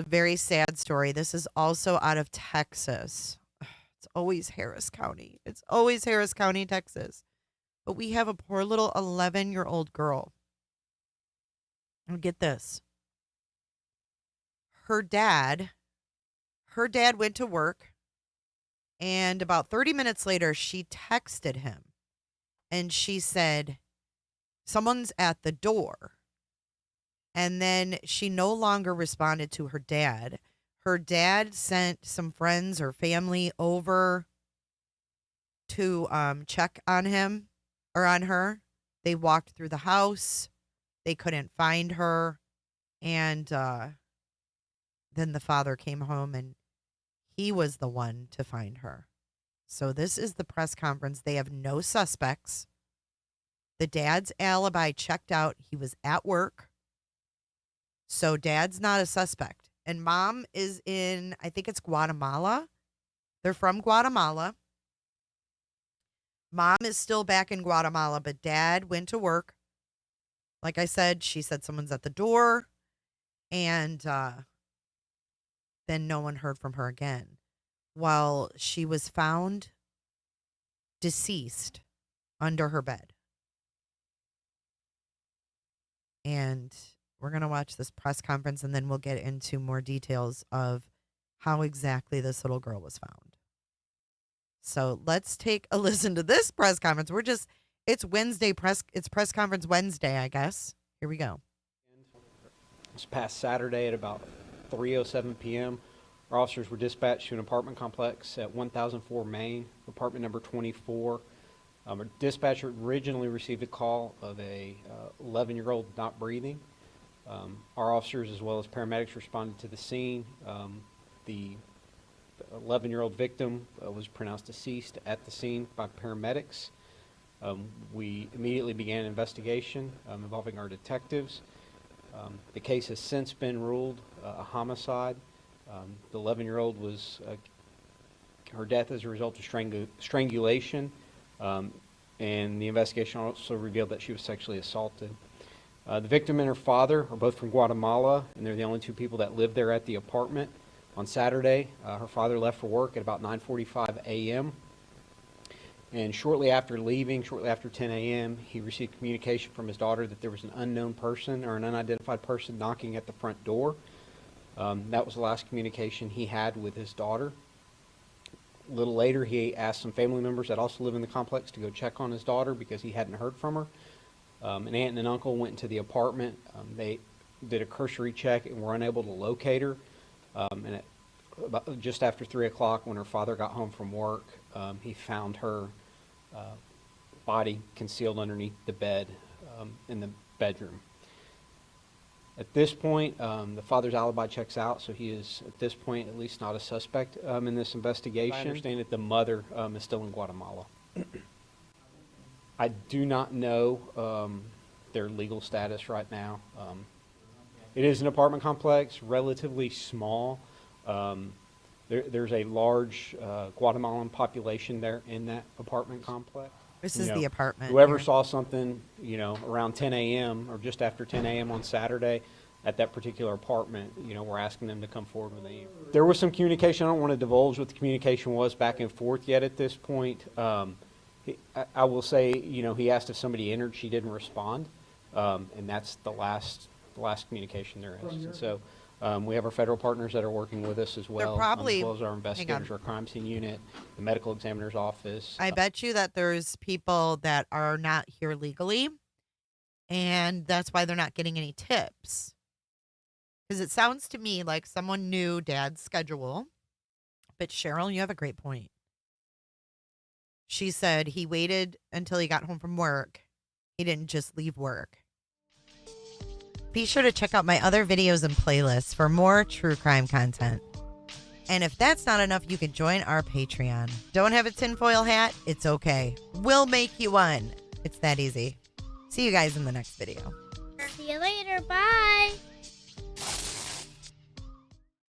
a very sad story. This is also out of Texas. It's always Harris County. It's always Harris County, Texas. But we have a poor little 11-year-old girl. And get this. Her dad went to work, and about 30 minutes later, she texted him. And she said, someone's at the door. And then she no longer responded to her dad. Her dad sent some friends or family over to check on him or on her. They walked through the house. They couldn't find her. And then the father came home, and he was the one to find her. So this is the press conference. They have no suspects. The dad's alibi checked out. He was at work. So dad's not a suspect. And mom is in, I think it's Guatemala. They're from Guatemala. Mom is still back in Guatemala, but dad went to work. Like I said, she said someone's at the door. And then no one heard from her again. Well, she was found deceased under her bed. And we're going to watch this press conference, and then we'll get into more details of how exactly this little girl was found. So let's take a listen to this press conference. It's press conference Wednesday, I guess. Here we go. This past Saturday at about 3:07 p.m., our officers were dispatched to an apartment complex at 1004 Main, apartment number 24. Our dispatcher originally received a call of a 11-year-old not breathing. Our officers, as well as paramedics, responded to the scene. The 11-year-old victim was pronounced deceased at the scene by paramedics. We immediately began an investigation involving our detectives. The case has since been ruled a homicide. The 11-year-old was her death as a result of strangulation, and the investigation also revealed that she was sexually assaulted. The victim and her father are both from Guatemala, and they're the only two people that live there at the apartment. On Saturday, her father left for work at about 9:45 a.m., and shortly after leaving, shortly after 10 a.m., he received communication from his daughter that there was an unknown person or an unidentified person knocking at the front door. That was the last communication he had with his daughter. A little later, he asked some family members that also live in the complex to go check on his daughter because he hadn't heard from her. An aunt and an uncle went into the apartment. They did a cursory check and were unable to locate her. And at about just after 3 o'clock, when her father got home from work, he found her body concealed underneath the bed in the bedroom. At this point, the father's alibi checks out, so he is, at this point, at least not a suspect in this investigation. I understand that the mother is still in Guatemala. I do not know their legal status right now. It is an apartment complex, relatively small. There's a large Guatemalan population there in that apartment complex. This is the apartment. Whoever saw something, around 10 a.m. or just after 10 a.m. on Saturday at that particular apartment, we're asking them to come forward with a... There was some communication. I don't want to divulge what the communication was back and forth yet at this point. I will say, he asked if somebody entered. She didn't respond, and that's the last communication there is. And so we have our federal partners that are working with us as well, as well as our investigators, our crime scene unit, the medical examiner's office. I bet you that there's people that are not here legally, and that's why they're not getting any tips. Because it sounds to me like someone knew Dad's schedule. But Cheryl, you have a great point. She said he waited until he got home from work. He didn't just leave work. Be sure to check out my other videos and playlists for more true crime content. And if that's not enough, you can join our Patreon. Don't have a tinfoil hat? It's okay. We'll make you one. It's that easy. See you guys in the next video. See you later. Bye.